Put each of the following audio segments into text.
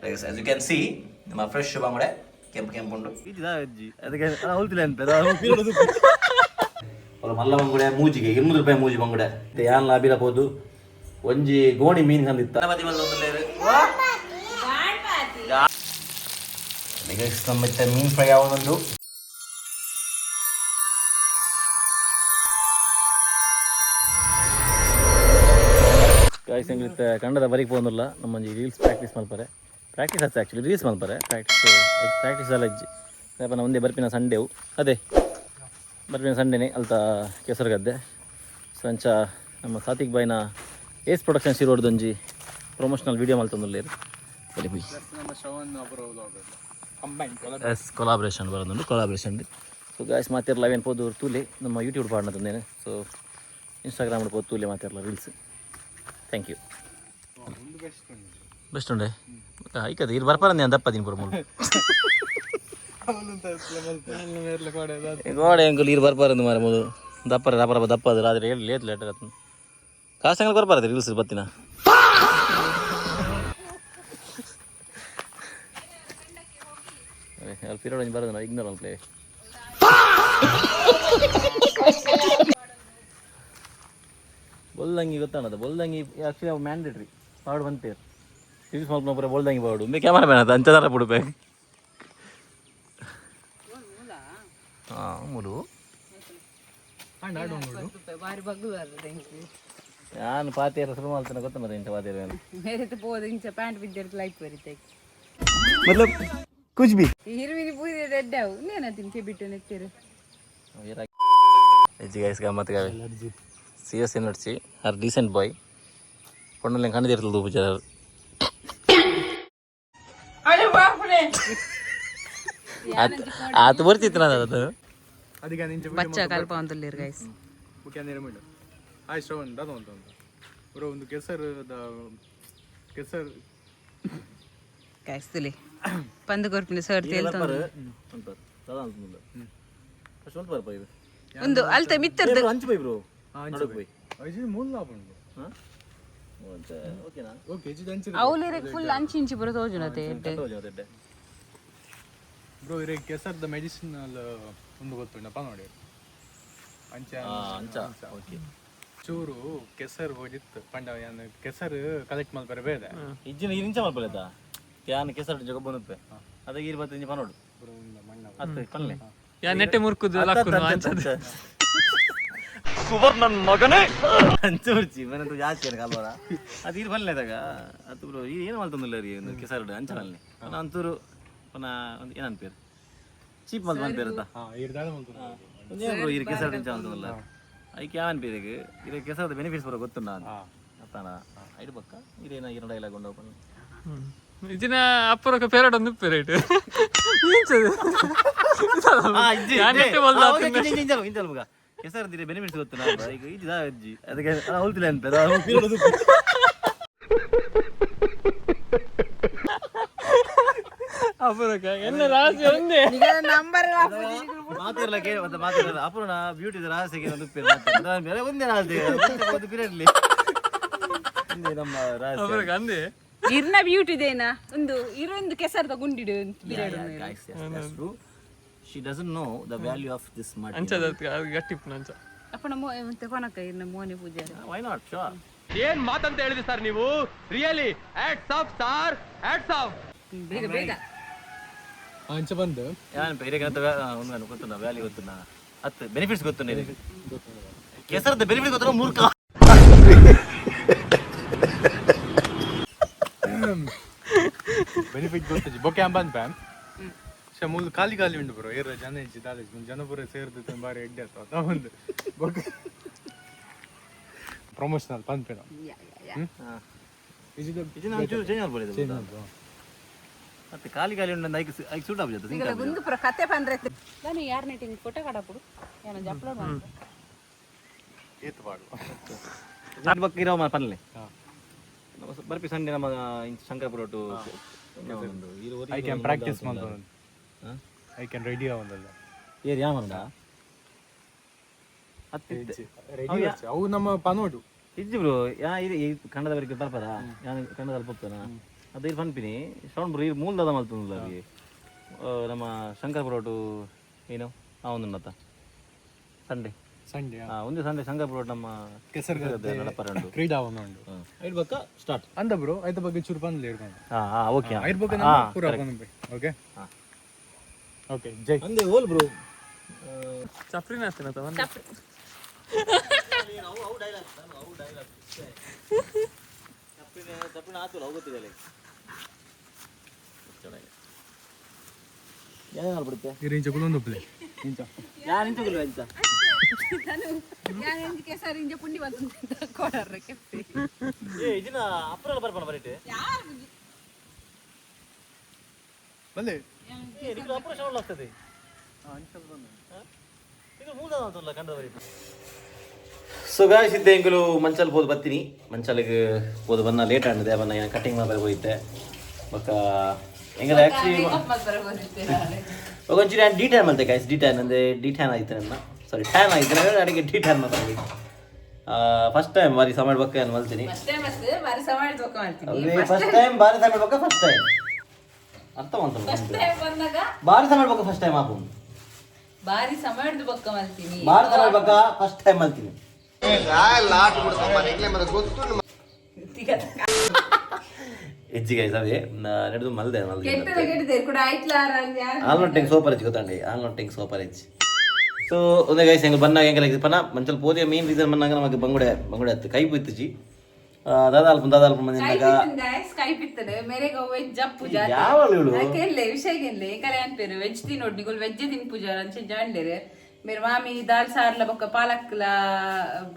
as you can see ನಮ್ಮ fresh ಬಂಗುಡೆ ಕೆಂಪು ಉಂಡು ಅದಕ್ಕೆ ಹೋಲ್ತಿಲ್ಲ ಅಂತ ಮಲ್ಲ ಬಂಗುಡೆ ಮೂಜಿಗೆ 200 ರೂಪಾಯಿ ಮೂಜಿ ಬಂಗುಡೆ ಯಾನ್ ಲಾಭಿರಬಹುದು ಒಂಜಿ ಗೋಣಿ ಮೀನು ತಂದಿತ್ತ ಮತ್ತೆ ಮೀನು ಫ್ರೈ ಆಗೋದೊಂದು ಗಾಯ್ಸ್ ಹೆಂಗಿರುತ್ತೆ ಕನ್ನಡದ ಬರೀಕ್ ಬಂದಿಲ್ಲ ನಮ್ಮಂಜಿ ರೀಲ್ಸ್ ಪ್ರಾಕ್ಟೀಸ್ ಮಲ್ಪರೆ ಪ್ರಾಕ್ಟೀಸ್ ಆಯ್ತು ಆ್ಯಕ್ಚುಲಿ ರೀಲ್ಸ್ ಮಲ್ಪರೆ ಪ್ರಾಕ್ಟೀಸ್ ಎಲ್ಲ ಇಜ್ಜಿ ಯಾಪನ ಒಂದೇ ಬರ್ಪಿನ ಸಂಡೇವು ಅದೇ ಬರ್ಪಿನ ಸಂಡೇನೆ ಅಲ್ತ ಕೆಸರು ಗದ್ದೆ ಸಂಚ ನಮ್ಮ ಸಾತಿಕ್ ಬಾಯ್ನ ಏಸ್ ಪ್ರೊಡಕ್ಷನ್ಸ್ ಇರೋದೊಂಜಿ ಪ್ರಮೋಷನಲ್ ವೀಡಿಯೋ ಮಲ್ತೊಂದುಲ್ಲೇರು ಎಸ್ ಕೊಲಾಬ್ರೇಷನ್ ಬರೋದುಂಟು ಕೊಲಾಬ್ರೇಷನ್ ಸೊ ಗಾಯ್ಸ್ ಮಾತಿರಲ್ಲ ಅವೇನು ಪೋದು ತೂಲೆ ನಮ್ಮ ಯೂಟ್ಯೂಬ್ ಪಾಡ್ನ ತಂದೇನೆ ಸೊ ಇನ್ಸ್ಟಾಗ್ರಾಮ್ ಪೋದು ತೂಲೆ ಮಾತಿರಲ್ಲ ರೀಲ್ಸ್ ಥ್ಯಾಂಕ್ ಯು ಬೆಸ್ಟ್ ಉಂಡೆ ಐಕದ ಇದು ಬರ್ಪಾರಂದೆ ಅಂತ ದಪ್ಪ ದಿನ ಪೂರ ಮೂರು ಗೋಡೆ ಅಂಕಲ್ ಇದು ಬರ್ಪಾರಂದು ಮಾರ ಮೂರು ದಪ್ಪ ಅದು ರಾತ್ರಿ ಹೇಳಿ ಲೇಟ್ ಆಯ್ತು ಕಾಸಂಗಲ್ ಬರ್ಪಾರದು ರೀಲ್ಸ್ ಬತ್ತಿನ ಅಲ್ಲಿ ಪೀರಿಯಡ್ ಬರೋದು ನಾವು ಇಗ್ನೋರ್ ಒಂದು ಪ್ಲೇ ಬೊಲ್ದಂಗಿ ಗೊತ್ತಾಣದ ಬೊಲ್ದಂಗಿ ಆ್ಯಕ್ಚುಲಿ ಅವು ಮ್ಯಾಂಡೇಟ್ರಿ ಪಾಡು ಬಂತೇರು ರೀಲ್ಸ್ ಮಾಡ್ಕೊಂಡ್ರೆ ಬೊಲ್ದಂಗಿ ಪಾಡು ಮೇ ಕ್ಯಾಮರಾ ಮ್ಯಾನ್ ಅದು ಅಂಚದಾರ ಬಿಡ್ಬೇಕು ಹಾಂ ಮೂರು ನಾನು ಪಾತಿಯರ ಶುರು ಮಾಡ್ತೇನೆ ಗೊತ್ತ ಇಂಚ ಪಾತಿಯರ ಪ್ಯಾಂಟ್ ಬಿದ್ದಿರ್ತ ಲೈಟ್ ಬರೀತೆ मतलब कुछ भी हिरविनी पूरी रेड्डाವು ನೇನ ತಿನ್ಕೆ ಬಿಟ್ಟು ನೆತ್ತಿರು ಎಜ್ಜಿ ಗೈಸ್ ಗಮ್ಮತ್ ಗಾವೆ CS ಯೂನಿವರ್ಸಿಟಿ ಆರ್ ಡೀಸೆಂಟ್ ಬಾಯ್ ಕೊಂಡಲ್ಲಿ ಕಣ್ಣದಿರ್ತದೆ ಉಪಚಾರ ಅರೆ ಬಾಪ್ರೆ ಆತ ಬರ್ತಿತ್ತು ನಾನು ಅದು ಬಚ್ಚ ಕಲ್ಪ ಅಂತಲ್ಲಿರು ಗೈಸ್ ಮುಖ್ಯ ಮಿಡು ಆಯ್ ಶ್ರವಣ್ ದಾದ ಅಂತ ಬ್ರೋ ಒಂದು ಕೆಸರು ಗೈಸ್ ತುಲಿ ಪಂದು ಕೊರ್ಪಿನ ಸರ್ ತೇಲ್ತಂದು ಒಂದು ಅಲ್ತ ಮಿತ್ತರ್ದು ಹಂಚು ಬೈ ಬ್ರೋ ಅವಲಿರಿಗೆ ಫುಲ್ ಅಂಚಿ ಬರೋದು ಹೋಜುನತೆ ಬ್ರೋ ಇರೇ ಕೆಸರ್ದ ಮೆಡಿಸಿನಲ್ ಒಂದು ಗೊತ್ತುಂಡಪ್ಪ ನೋಡಿ ಅಂಚ ಓಕೆ ಚೂರು ಕೆಸರು ಹೋಗಿತ್ತು ಪಂಡ ಕೆಸರು ಕಲೆಕ್ಟ್ ಮಾಡ್ಬಾರ ಬೇಡ ಇಜ್ಜಿನ ಇಂಚ ಮಾಡ್ಬಾರ್ದ ಯಾನ್ ಕೆಸರು ಜಗ ಬಂದುತ್ತೆ ಅದಕ್ಕೆ 25 ಪನೋಡು ಅತ್ತೆ ಕಲ್ಲೆ ಯಾ ನೆಟ್ಟೆ ಮುರ್ಕುದು ಲಕ್ಕುನು ಅಂಚದ ಸುವರ್ ನನ್ನ ಮಗನೇ ಅಂಚುರ್ಚಿ ಮನೆಂತ ಜಾಸ್ತಿ ಏನು ಕಲ್ವರ ಅದು ಇದು ಬಲ್ಲೆದಾಗ ಅದು ಬ್ರೋ ಏನು ಮಾಡ್ತಂದಿಲ್ಲ ರೀ ಒಂದು ಕೆಸರು ಅಂಚನಲ್ಲಿ ಅಂತೂರು ಪುನಃ ಒಂದು ಏನಂತೀರಿ ಚೀಪ್ ಮಲ್ ಬಂದಿರುತ್ತ ಬ್ರೋ ಇದು ಕೆಸರು ಇಂಚ ಅಂತಂದಿಲ್ಲ ಅದಕ್ಕೆ ಯಾವನ್ ಬೇರೆಗೆ ಇದು ಕೆಸರದ ಬೆನಿಫಿಟ್ಸ್ ಬರೋ ಗೊತ್ತು ನಾನು ಅತ್ತಾನ ಐದು ಪಕ್ಕ ಇದೇನ ಇರೋ ಡೈಲಾಗ್ ಒಂದು ಓಪನ್ ಇದನ್ನ ಅಪ್ಪರಕ್ಕೆ ಪೇರಡ್ ಒಂದು ಪೇರೇಟ್ ಕೆಸರದಿರ ಬೆನಿಫಿಟ್ಸ್ ಗೊತ್ತು ನಾವು ಈಗ ಇದು ಅಜ್ಜಿ ಅದಕ್ಕೆ ಹೋಲ್ತಿಲ್ಲ ಅಂತ ಅಪ್ಪರಕ್ಕೆ ಎಲ್ಲ ರಾಶಿ ಒಂದೇ ನಂಬರ್ ಮಾತಿರಲ್ಲ ಕೇಳಿ ಮತ್ತೆ ಮಾತಿರಲ್ಲ ಅಪೂರ್ಣ ಬ್ಯೂಟಿ ರಹಸ್ಯಕ್ಕೆ ಒಂದು ಬೇರೆ ಒಂದೇ ಒಂದು ಪೀರಿಯಡ್ಲಿ ನಮ್ಮ ರಹಸ್ಯ ಅಂದೆ ಇರ್ನ ಬ್ಯೂಟಿ ದೇನಾ ಒಂದು ಇರೊಂದು ಕೆಸರದ ಗುಂಡಿಡು she doesn't know the value of this mud ಅಂಚದ ಗಟ್ಟಿಪ್ಪ ಅಂಚ ಅಪ್ಪನ ಮತ್ತೆ ಕೊನಕ ಇರ್ನ ಮೋನೆ ಪೂಜಾರಿ why not sure ಏನ್ ಮಾತಂತ ಹೇಳಿದ್ರಿ ಸರ್ ನೀವು really hats off sir hats off ಬೇಗ ಅಂಚ ಬಂದು ಯಾನ್ ಬೇರೆಗಂತ ಒಂದು ಗೊತ್ತುನಾ ವ್ಯಾಲ್ಯೂ ಗೊತ್ತುನಾ ಅತ್ತ ಬೆನಿಫಿಟ್ಸ್ ಗೊತ್ತು ನಿನಗೆ ಕೆಸರದ ಬೆನಿಫಿಟ್ ಗೊತ್ತುನಾ ಮೂರ್ಖ ಬೆನಿಫಿಟ್ ಗೊತ್ತಜಿ ಬೊಕ್ಕೆ ಅಂಬನ್ ಪ್ಯಾನ್ ಮೂಲ ಖಾಲಿ ಉಂಟು ಬ್ರೋ ಏರ ಜನ ಇಜ್ಜಿ ದಾಲೇಜ್ ಜನಪುರ ಸೇರ್ದು ಬಾರಿ ಎಡ್ಡೆ ಆತ ಒಂದು ಬೊಕ್ಕೆ ಪ್ರಮೋಷನಲ್ ಪಂಪೇನ ಮತ್ತೆ ಖಾಲಿ ಉಂಟು ಐಕ್ ಸೂಟ್ ಆಗ್ತದೆ ಒಂದು ಕತೆ ಬಂದ್ರೆ ನಾನು ಯಾರ್ ನೆಟಿಂಗ್ ಫೋಟೋ ಕಾಡಪಡು ಏನೋ ಅಪ್ಲೋಡ್ ಮಾಡು ಏತ್ ಬಾಡು ಅದು ಬಕ್ಕ ಇರೋ ಪನ್ಲೆ ಬರ್ಪಿ ಸಂಡೆ ನಮ್ಮ Shankarapura to I can practice ಮಾಡ್ಬೋದು ಐ ಕ್ಯಾನ್ ರೆಡಿ ಆವಂದಲ್ಲ ಏರ್ ಯಾಮಂದ ಅವು ನಮ್ಮ ಪನೋಡು ಇಜ್ಜಿ ಬ್ರೋ ಯಾ ಇದು ಕನ್ನಡದವರಿಗೆ ಬರ್ಪದ ಯಾನು ಕನ್ನಡದಲ್ಲಿ ಹೋಗ್ತಾನ ಅದು ಇಲ್ಲಿ ಪನ್ಪಿನಿ ಶ್ರವಣ್ ಬರು ಇಲ್ಲಿ ಮೂಲದ ಮಲ್ತಂದಿಲ್ಲ ಅವರಿಗೆ ನಮ್ಮ ಶಂಕರಪುರ ಟು ಏನು ಒಂದು ನತ್ತ ಸಂಡೇ ಸಂಡೇ ಒಂದು ಸಂಡೇ ಶಂಕರಪುರ ನಮ್ಮ ಕೆಸರು ನಡಪರಂಡು ಕ್ರೀಡಾವನ ಉಂಟು ಐದು ಬಕ್ಕ ಸ್ಟಾರ್ಟ್ ಅಂದ ಬ್ರೋ ಐದ ಬಗ್ಗೆ ಚೂರು ಬಂದ್ಲಿ ಇರ್ಕೊಂಡು ಓಕೆ ಐದು ಬಗ್ಗೆ ಪೂರ ಓಕೆ ಓಕೆ ಜೈ ಅಂದೆ ಹೋಲ್ ಬ್ರೋ ಚಪ್ರಿನ ಆಗ್ತಾನೆ ಚಪ್ಪಿನ ಆತು ಹೋಗುತ್ತಿದೆ ಏನು ಮಾಡ್ಬಿಡುತ್ತೆ ಈ ರೇಂಜ್ ಒಂದು ಪ್ಲೇ ಯಾರು ನಿಂತೋಗಿಲ್ವ ಅಂತ ಕೆಸರು ಇಂಜ ಪುಂಡಿ ಬಂದ ಕೊಡರ್ರೆ ಕೆಪ್ಪಿ ಇದನ್ನ ಅಪ್ರಲ್ ಬರ್ಪಣ ಬರೀಟೆ ಬಲ್ಲೆ ಇದು ಅಪ್ರ ಶೌಲ್ ಆಗ್ತದೆ ಇದು ಮೂಲದ ಅಂತಲ್ಲ ಕಂಡ ಬರೀಟೆ ಸೊ ಗಾಯ್ಸ್ ಇದ್ದೆ ಎಂಕಲು ಮಂಚಲ್ ಹೋದ್ ಬರ್ತೀನಿ ಮಂಚಲಿಗೆ ಹೋದ್ ಬನ್ನ ಲೇಟ್ ಆಗಿದೆ ಬನ್ನ ಕಟಿಂಗ್ ಮಾಡಿ ಹೋಗಿದ್ದೆ ಬೊಕ್ಕ ಎಂಗಲ ಆ್ಯಕ್ಚುಲಿ ಒಂಚೂರು ನಾನು ಡಿ ಟ್ಯಾನ್ ಮಾಡ್ತೆ ಗಾಯ್ಸ್ ಡಿ ಟ್ಯಾನ್ ಅಂದರೆ ಡಿ ಟ್ಯಾನ್ ಆಯ್ತು ನನ್ನ ಸಾರಿ ಟ್ಯಾನ್ ಆಯ್ತು ಅಡಿಗೆ ಡಿ ಟ್ಯಾನ್ ಮಾತಾಡಿ ಫಸ್ಟ್ ಟೈಮ್ ಬಾರಿ ಸಮಯ ಬಕ್ಕ ಏನು ಮಾಡ್ತೀನಿ ಫಸ್ಟ್ ಟೈಮ್ ಬಾರಿ ಸಮಯ ಬಕ್ಕ ಫಸ್ಟ್ ಟೈಮ್ ಅರ್ಥ ಮಾಡ್ತಾರೆ ಬಾರಿ ಸಮಯ ಬಕ್ಕ ಫಸ್ಟ್ ಟೈಮ್ ಹಾಕು ಬಾರಿ ಸಮಯದ ಬಕ್ಕ ಮಾಡ್ತೀನಿ ಬಾರಿ ಸಮಯ ಬಕ್ಕ ಫಸ್ಟ್ ಟೈಮ್ ಮಾಡ್ತೀನಿ ಹೆಚ್ಚಿಗೆ ಸವೇ ನಡೆದು ಮಲ್ದೆ ಆಲ್ನೊಟ್ಟಿಂಗ್ ಸೂಪರ್ ಹೆಚ್ಚು ಗೊತ್ತಂಡಿ ಆಲ್ನೊಟ್ಟಿಂಗ್ ಸೂಪರ್ ಹೆಚ್ಚು ಸೊ ಒಂದೇ ಗೈಸ್ ಹೆಂಗೆ ಬಂದಾಗ ಹೆಂಗೆ ಪನ ಮಂಚಲ್ ಪೋದೆ ಮೇನ್ ರೀಸನ್ ಬಂದಾಗ ನಮಗೆ ಬಂಗುಡೆ ಹತ್ತು ಕೈ ಬಿತ್ತಿಜಿ ದಾದಾಲ್ಪ ಮಂದಿನಾಗ ಯಾವಾಗಲೂ వెజ్ తినోడు నీకు వెజ్ తిని పూజ జాండేరు మీరు మామి దాల్ సార్ల బొక్క పాలక్ల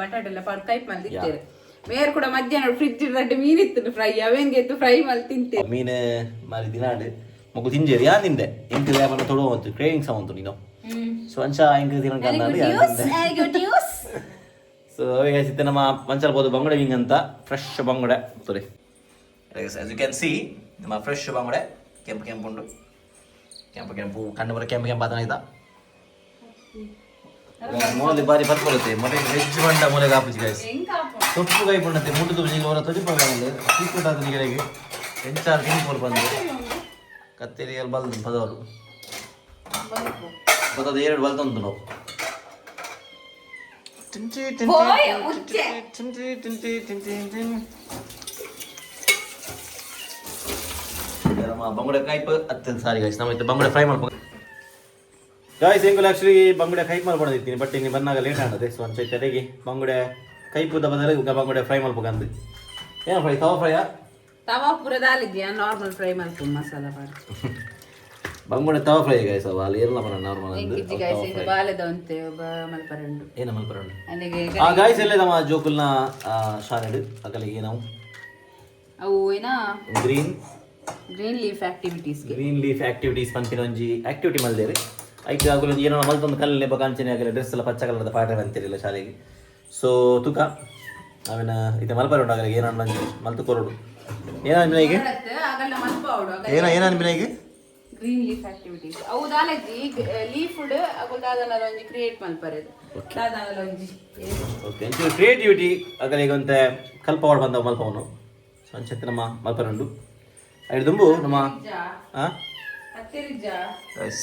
బటాటల పాడు కైప్ మళ్ళీ తింటారు ಮೇರ್ ಕೂಡ ಮಧ್ಯಾಹ್ನ ಫ್ರಿಡ್ಜ್ ರಡ್ಡು ಮೀನ್ ಇತ್ತು ಫ್ರೈ ಅವೇನ್ಗೆತ್ತು ಫ್ರೈ ಮಲ್ಲಿ ತಿಂತೆ ಮೀನು ಮಾರಿ ದಿನಾಡು ಮಗು ತಿಂಜೇರಿ ಯಾ ತಿಂದೆ ಇಂಕ ವ್ಯಾಪಾರ ತೊಡುವಂತು ಕ್ರೇವಿಂಗ್ಸ್ ಅವಂತು ನೀನು ಸೊ ಅಂಚ ಇಂಕ ತಿನ್ನಕಂದು ಸೊ ಅವಾಗ ಸಿತ್ತೆ ನಮ್ಮ ಮಂಚಲ್ ಬೋದು ಬಂಗುಡೆ ವಿಂಗ್ ಅಂತ ಫ್ರೆಶ್ ಬಂಗುಡೆ ತೊರಿ ಆಸ್ ಯು ಕ್ಯಾನ್ ಸಿ ನಮ್ಮ ಫ್ರೆಶ್ ಬಂಗುಡೆ ಕೆಂಪು ಕೆಂಪು ಉಂಡು ಕೆಂಪು ಕಣ್ಣು ಬರ ಕೆಂಪು ಆತನ ಮೂಲೆ ಬಾರಿ ಬರ್ಕೊಳ್ಳುತ್ತೆ ಮೊಟ್ಟೆ ವೆಜ್ ಬಂಡ ಮೂಲೆಗೆ ಹಾಪುಜಿ ಗಾಯ್ಸ್ ಸೊಪ್ಪು ಕೈ ಪುಣ್ಣತ್ತೆ ಮುಟ್ಟದು ಬುಜಿಗೆ ಅವರ ತೊಜಿಪಲ್ಲಿ ಸೀಕ್ರೆಟ್ ಆದ ನಿಗರಿಗೆ ಎಂಚಾರು ತಿನ್ಕೊಂಡು ಬಂದು ಕತ್ತೇರಿಯಲ್ಲಿ ಬಲ್ದು ಪದವರು ಬದದ ಎರಡು ಬಲ್ತಂತು ನಾವು ಬಂಗುಡೆ ಕಾಯ್ಪ ಅತ್ಯಂತ ಸಾರಿ ಗಾಯ್ಸ್ ನಮ್ಮ ಬಂಗುಡೆ ಫ್ರೈ ಮಾಡ್ಬೇಕು ಗಾಯ್ಸ್ ಹೆಂಗಲ್ ಆಕ್ಚುಲಿ ಬಂಗುಡೆ ಕೈ ಮಾಡ್ಕೊಂಡಿರ್ತೀನಿ ಬಟ್ ಇಲ್ಲಿ ಬಂದಾಗ ಲೇಟ್ ಆಗುತ್ತೆ ಸೊ ಒಂದು ತಲೆಗೆ ಬಂಗುಡೆ ಕೈಪುದ ಬದಲು ಬಂಗುಡೆ ಫ್ರೈ ಮಾಡ್ಬೇಕಂದ್ರೆ ಏನು ಫ್ರೈ ತವಾ ಫ್ರೈಯಾ ತವಾ ಪುರದಾಲಿದ್ಯಾ ನಾರ್ಮಲ್ ಫ್ರೈ ಮಾಡ್ತೀನಿ ಮಸಾಲಾ ಮಾಡಿ ಬಂಗುಡೆ ತವಾ ಫ್ರೈ ಗಾಯ್ಸ್ ಅವ ಅಲ್ಲಿ ಏರಲ್ಲ ಬರ ನಾರ್ಮಲ್ ಎಂಕಿಜ್ಜಿ ಗಾಯ್ಸ್ ಇದು ಬಾಲೆದಂತೆ ಮಲ್ಪರಂಡು ಏನು ಮಲ್ಪರಂಡು ಅಲ್ಲಿಗೆ ಆ ಗಾಯ್ಸ್ ಎಲ್ಲೇ ನಮ್ಮ ಜೋಕುಲ್ನ ಶಾಲೆಡ್ ಅಕಲಿಗೆ ನಾವು ಅವು ಏನಾ ಗ್ರೀನ್ ಲೀಫ್ ಆಕ್ಟಿವಿಟೀಸ್ ಪಂಪಿನ ಒಂಜಿ ಆಕ್ಟಿವಿಟಿ ಮಲ್ದೇರಿ ಐಕೆ ಆಗಲು ಏನೋ ಮಲ್ತೊಂದು ಕಲ್ಲಲ್ಲಿ ಬಕಾಂಚನೆ ಆಗಲಿ ಡ್ರೆಸ್ ಎಲ್ಲ ಪಚ್ಚ ಕಲರ್ದ ಪಾಠ ಅಂತಿರಲಿಲ್ಲ ಶಾಲೆಗೆ ಸೊ ತುಕ ಅವನ ಇದು ಮಲ್ಪರ ಉಂಟಾಗಲಿ ಏನೋ ಮಲ್ತು ಕೊರಡು ಏನನ್ಬಿನ ಈಗ ಏನನ್ಬಿನ ಈಗ ಗ್ರೀನ್ ಲೀಫ್ ಆಕ್ಟಿವಿಟೀಸ್ ಅವು ದಾಲಜಿ ಲೀಫ್ ಫುಡ್ ಅಗುಲ್ದಾದನ ಒಂಜಿ ಕ್ರಿಯೇಟ್ ಮಲ್ಪರೆದು ದಾದನ ಒಂಜಿ ಓಕೆ ಅಂಚೆ ಕ್ರಿಯೇಟಿವಿಟಿ ಆಗಲಿ ಈಗ ಒಂತೆ ಕಲ್ಪವಾಡ ಬಂದ ಮಲ್ಪವನು ಸೊ ಅಂಚೆ ನಮ್ಮ ಮಲ್ಪರಂಡು ಐದು ದುಂಬು ನಮ್ಮ ಎಸ್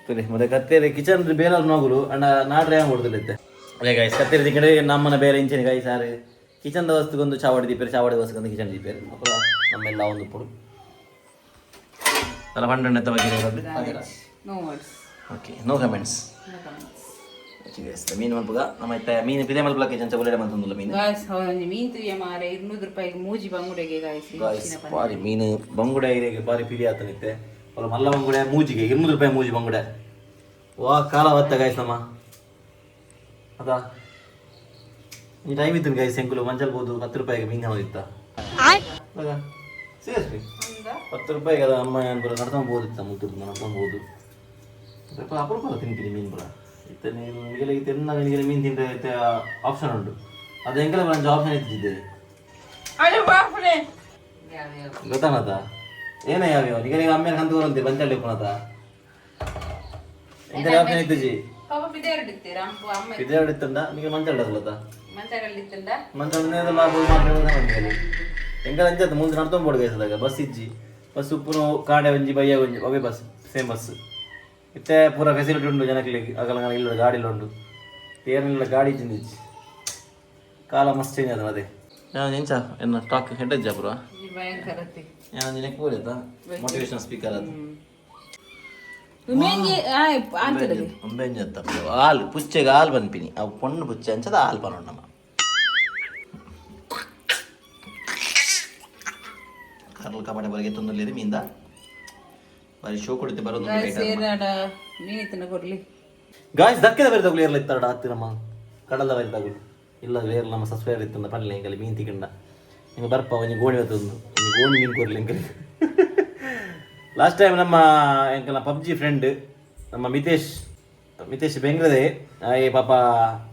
ಸರಿ ಮತ್ತೆ ಕತ್ತೇರಿ ಕಿಚನ್ ಬೇರೆ ನೋಗುಲು ಅಣ್ಣ ನಾಡ್ರೆ ಹೆಂಗೆ ಹೊಡೆದಿಲ್ಲೈತೆ ಅದೇ ಗಾಯ್ಸ್ ಕತ್ತೇರಿ ದಿಕ್ಕಡೆ ನಮ್ಮನ ಬೇರೆ ಇಂಚಿನ ಗಾಯ್ಸ್ ಸಾರು ಕಿಚನ್ದ ವಸ್ತುಗೊಂದು ಚಾವಡಿ ದೀಪೇರು ಚಾವಡಿ ವಸ್ತುಗೊಂದು ಕಿಚನ್ ದೀಪೇರು ಅப்புறம் ನಮ್ಮೆಲ್ಲ ಒಂದು ಪುಡು ಅಲ್ಲ ಪಂಡ ಬಗ್ಗೆ ಓಕೆ ನೋ ಕಮೆಂಟ್ಸ್ ಮೀನು ಮಲ್ಪಗ ನಮ್ಮ ಮೀನು ಪಿದೆ ಮಲ್ಪಲಕ್ಕೆ ಚಂಚ ಒಳ್ಳೆ ಮಲ್ತೊಂದಿಲ್ಲ ಮೀನು ಮೀನು ತುಯ್ಯ ಮಾರೆ 200 ರೂಪಾಯಿಗೆ ಮೂಜಿ ಬಂಗುಡೆಗೆ ಗಾಯ್ಸ್ ಬಾರಿ ಮೀನು ಬಂಗುಡೆ ಇರೆಗೆ ಬಾರಿ ಪಿಡಿ ಆತನಿತ್ತೆ ಅವಳು ಮಲ್ಲ ಬಂಗುಡೆ ಮೂಜಿಗೆ 200 ರೂಪಾಯಿ ಮೂಜಿ ಬಂಗುಡೆ ವಾ ಕಾಲ ಹೊತ್ತ ಗಾಯ್ಸ್ ನಮ್ಮ ಅದಾ ಈ ಟೈಮ್ ಇತ್ತು ಗಾಯ್ಸ್ ಎಂಕುಲು ಮಂಚಲ್ ಬೋದು 10 ರೂಪಾಯಿಗೆ ಮೀನು ಹೋಗಿತ್ತ ಸೀರಿಯಸ್ಲಿ 10 ರೂಪಾಯಿಗೆ ಅದ ಅಮ್ಮ ಏನು ನಡ್ಕೊಂಬೋದಿತ್ತ ಮುದ್ದು ನಡ್ಕೊಂಬೋದು ಸ್ವಲ್ಪ ಅಪರೂಪ ತಿಂತೀನಿ ಮೀನು ಬರ ಇತ್ತ ನೀನು ನಿಗಲೆ ತಿನ್ನ ನಿಗಲೆ ಮೀನು ತಿಂದ್ರೆ ಆಪ್ಷನ್ ಉಂಟು ಅದು ಹೆಂಗೆಲ್ಲ ಬರಂಜ ಆಪ್ಷನ್ ಇತ್ತಿದ್ದೆ ಗೊತ್ತಾನತ ಏನ ಯಾವ್ಯಾವ ನಿಗಲೆ ಅಮ್ಮೇಲೆ ಕಂತು ಬರಂತೆ ಬಂಚಳ್ಳಿ ಪುನತ ಎಂತ ಆಪ್ಷನ್ ಇತ್ತಿಜಿ ಇದೇ ಇತ್ತಂಡ ನಿಮಗೆ ಮಂಚಳ್ಳಿ ಅಲ್ಲತ ಮಂಚಳ್ಳಿ ಲಾಭ ಮಾಡ್ಕೊಳ್ಳೋದ ಎಂಕಲ್ ಅಂಚತ್ತ ಮುಂದೆ ನಡ್ತೊಂಬೋಡು ಗೈಸದಾಗ ಬಸ್ ಇಜ್ಜಿ ಬಸ್ ಉಪ್ಪುನು ಕಾಡೆ ಒಂಜಿ ಬಯ್ಯ ಒಂಜಿ ಅವೇ ಬಸ್ ಸೇಮ್ ಬಸ್ ಇತ್ತೆ ಪೂರ ಫೆಸಿಲಿಟಿ ಉಂಡು ಜನಕ್ಲಿಗೆ ಅಗಲ ಇಲ್ಲ ಗಾಡಿಲ ಉಂಡು ಏನಿಲ್ಲ ಗಾಡಿ ತಿಂದಿಜ್ಜಿ ಕಾಲ ಮಸ್ತ್ ಚೇಂಜ್ ಆದ ಅದೇ ನಾನು ಎಂಚ ಎನ್ನ ಟಾಕ್ ಹೆಡ್ ಅಜ್ಜ ಪುರ ಭಯಂಕರತೆ ನಾನು ನಿನಗೆ ಕೂರಿತ ಮೋಟಿವೇಶನ್ ಸ್ಪೀಕರ್ ಅದು ಒಂಬೆಂಜತ್ತ ಹಾಲು ಪುಚ್ಚೆಗೆ ಹಾಲು ಬಂದ್ಪಿನಿ ಅವು ಪೊಣ್ಣು ಪುಚ್ಚೆ ಅಂಚದ ಹಾಲು ಪನೋಣ್ಣಮ್ಮ ಕರ್ಲು ಕಬಾಡೆ ಬರಗೆ ತೊಂದಲೇರಿ ಮೀಂದ ಬಾರಿ ಶೋ ಕೊಡುತ್ತೆ ಬರೋದು ಮೀನಿತನ ಕೊಡ್ಲಿ ಗಾಯ್ಸ್ ದಕ್ಕದ ಬೇರೆ ತಗೊಳ್ಳಿ ಇರಲ್ಲ ಇತ್ತಾಡ ಹತ್ತಿ ನಮ್ಮ ಕಡಲ ಬೇರೆ ತಗೊಳ್ಳಿ ಇಲ್ಲ ಬೇರೆ ನಮ್ಮ ಸಬ್ಸ್ಕ್ರೈಬರ್ ಇತ್ತಂದ ಪಲ್ಲೆ ಹಿಂಗಲ್ಲಿ ಮೀನು ತಿಕ್ಕಂಡ ಹಿಂಗೆ ಬರ್ಪ ಒಂಜಿ ಗೋಣಿ ಹೊತ್ತೊಂದು ಒಂಜಿ ಗೋಣಿ ಮೀನು ಕೊಡ್ಲಿ ಹಿಂಗಲ್ಲಿ ಲಾಸ್ಟ್ ಟೈಮ್ ನಮ್ಮ ಎಂಕಲ್ನ ಪಬ್ಜಿ ಫ್ರೆಂಡ್ ನಮ್ಮ ಮಿತೇಶ್ ಬೆಂಗ್ರದೆ ಆಯೆ ಪಾಪ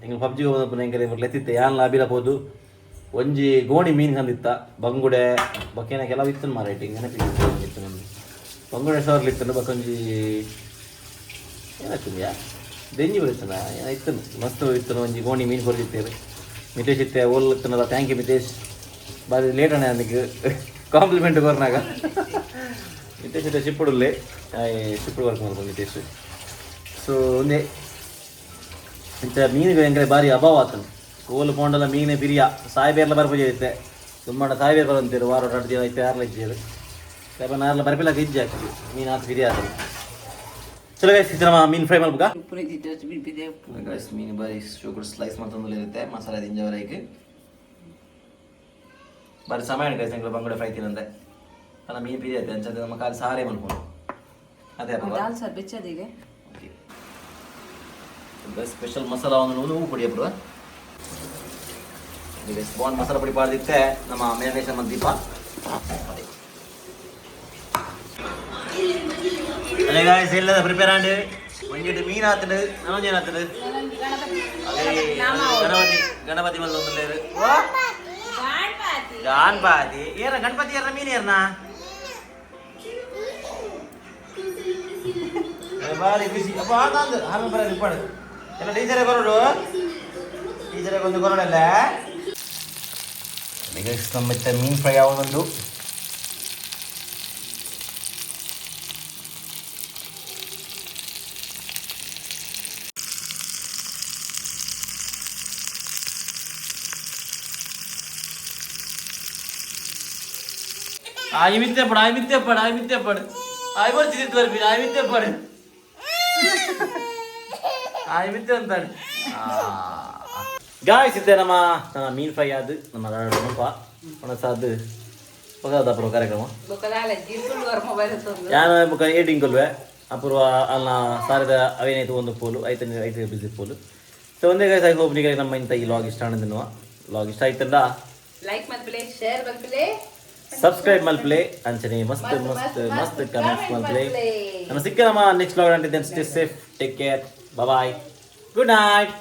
ಎಂಕಲ್ ಪಬ್ಜಿ ಹೋದ ಎಂಕಲ್ ಲೆತ್ತಿತ್ತೆ ಯಾನ್ ಲಾಬಿರಬಹುದು ಒಂಜಿ ಗೋಣಿ ಮೀನು ಕಂದಿತ್ತ ಬಂಗುಡೆ ಬಕ್ಕೇನ ಕೆಲವು ಇತ್ತು ಮಾರೈಟಿ ನೆನಪಿತ್ತು ನಮ್ಗೆ ಬಂಗುಡೆ ಶೋರ್ಲಿ ಇತ್ತು ಬಕ್ಕೊಂಜಿ ಏನಾಗ್ತದೆ ಯಾ ದೆಂಜಿ ಬರುತ್ತನ ಏನಾಯ್ತು ಮಸ್ತ್ ಇತ್ತು ಒಂಜಿ ಗೋಣಿ ಮೀನು ಕೊಡ್ತಿತ್ತೇವೆ ಮಿತೇಶ್ ಇತ್ತೆ ಓಲ್ ಇತ್ತನಲ್ಲ ಥ್ಯಾಂಕ್ ಯು ಮಿತೇಶ್ ಬಾರಿ ಲೇಟ್ ಅಣ್ಣ ನನಗೆ ಕಾಂಪ್ಲಿಮೆಂಟ್ ಕೊರ್ನಾಗ ಮಿತೇಶ್ ಇತ್ತೆ ಶಿಪ್ಪುಡುಲ್ಲೆ ಶಿಪ್ಪುಡು ವರ್ಕ್ ಮಾಡ್ಬೋದು ಮಿತೇಶ್ ಸೊ ಒಂದೇ ಇಂಥ ಮೀನುಗಳು ಹೆಂಗೆ ಭಾರಿ ಅಭಾವ ಆತನು ಕೋಲು ಪೋಂಡಲ ಮೀನೇ ಪಿರಿಯ ಸಾಯ್ಬೇರ್ಲ ಬರ್ಪೂಜೆ ಐತೆ ತುಂಬ ಸಾಯ್ಬೇರ್ ಬರಂತೀರು ವಾರ ಎರಡು ದಿನ ಐತೆ ಯಾರ್ಲ ಇಜ್ಜಿರು ಸಾಯ್ಬ ನಾರ್ಲ ಬರ್ಪಿಲಾಕ ಇಜ್ಜಿ ಹಾಕ್ತೀವಿ ಮೀನು ಹಾಕಿ ಪಿರಿಯ ಆತನು ಚಲೋ ಗೈಸ್ ನಮ್ಮ ಮೀನು ಫ್ರೈ ಮಾಡ್ಬೇಕಾ ಗೈಸ್ ಮೀನು ಬಾರಿ ಶುಗರ್ ಸ್ಲೈಸ್ ಮಾಡ್ತಂದ್ರೆ ಇರುತ್ತೆ ಮಸಾಲೆ ದಿಂಜವರೆಗೆ ಬಾರಿ ಸಮಯ ಗೈಸ್ ಎಂಗ್ಳು ಬಂಗುಡೆ ಫ್ರೈ ತಿನ್ನಂದ್ರೆ ಅಲ್ಲ ಮೀನು ಪಿರಿಯ ಐತೆ ಅಂಚದೆ ನಮ್ಮ ಕಾಲು ಸಾರೇ ಮಾಡ್ಕೊಂಡು ಅದೇ ಬೆಚ್ಚದಿಗೆ ಸ್ಪೆಷಲ್ ಮಸಾಲ ಒಂದು ಹೂವು ಪುಡಿ ಅಪ್ಪ ಈಗ ಸ್ಪಾನ್ ಮಸಾಲ ಪುಡಿ ಪಾಡ್ದಿತ್ತೆ ನಮ್ಮ ಮೇನೇಶ ದೀಪ ಅದೇ ಗಾಯ್ಸ್ ಎಲ್ಲದ ಪ್ರಿಪೇರ್ ಆಂಡ್ ಒಂಜಿಟ್ಟು ಮೀನು ಆತಡು ನನೊಂದು ಏನು ಆತಡು ಗಣಪತಿ ಮಲ್ಲ ಒಂದು ಲೇರು ಗಣಪತಿ ಏರ ಗಣಪತಿ ಏರ ಮೀನು ಏರ್ನ ಬಾರಿ ಬಿಸಿ ಅಪ್ಪ ಆತಂದು ಹಾಲು ಬರ ರಿಪಾಡು ಎಲ್ಲ ಟೀಚರೇ ಕೊರಡು ಟೀಚರೇ ಒಂದು ಕೊರಡಲ್ಲ ಈಗ ಮತ್ತೆ ಮೀನು ಫ್ರೈ ಯಾವುದೊಂದು ಆಯ್ ಮಿತ್ತೆ ಪಡ ಆಯ್ ಬರ್ತಿದ್ದು ಬರ್ಬಿ ಆಯ್ ಮಿತ್ತೆ ಪಡ ಆಯ್ ಮಿತ್ತೆ ಅಂತಾನೆ ಗಾಯ್ಸ್ ಇದ್ದೆ ನಮ್ಮ ಮೀನ್ ಫ್ರೈ ಆದ ನಮ್ಮ ನಮ್ಮಪ್ಪ ಒಣಸಾದ ಪಗಾದ ಅಪೂರ್ವ ಕಾರ್ಯಕ್ರಮ ಯಾನ ಬುಕ್ಕ ಏಟಿಂಗ್ ಕೊಲ್ವೆ ಅಪೂರ್ವ ಅಲ್ಲ ಸಾರದ ಅವೇನಾಯ್ತು ಒಂದು ಪೋಲು ಐತೆ ಬಿಸಿ ಪೋಲು ಸೊ ಒಂದೇ ಗಾಯ್ಸ್ ಐ ಹೋಪ್ ನಿಮಗೆ ನಮ್ಮ ಇಂಥ ಈ ಲಾಗ್ ಇಷ್ಟ ಅನ್ನೋದನ್ನು ಲಾಗ್ ಇಷ್ಟ ಆಯ್ತಲ್ಲ ಲೈಕ್ ಮಲ್ಪಲೆ ಶೇರ್ ಮಲ್ಪಲೆ ಸಬ್ಸ್ಕ್ರೈಬ್ ಮಲ್ಪಲೆ ಅಂಚನೆ ಮಸ್ತ್ ಕಮೆಂಟ್ಸ್ ಮಲ್ಪಲೆ ನಮ್ಮ ಸಿಕ್ಕ ನಮ್ಮ ನೆಕ್ಸ್ಟ್ ಲಾಗ್ ಅಂಟಿದ್ದೇನೆ stay safe take care bye good night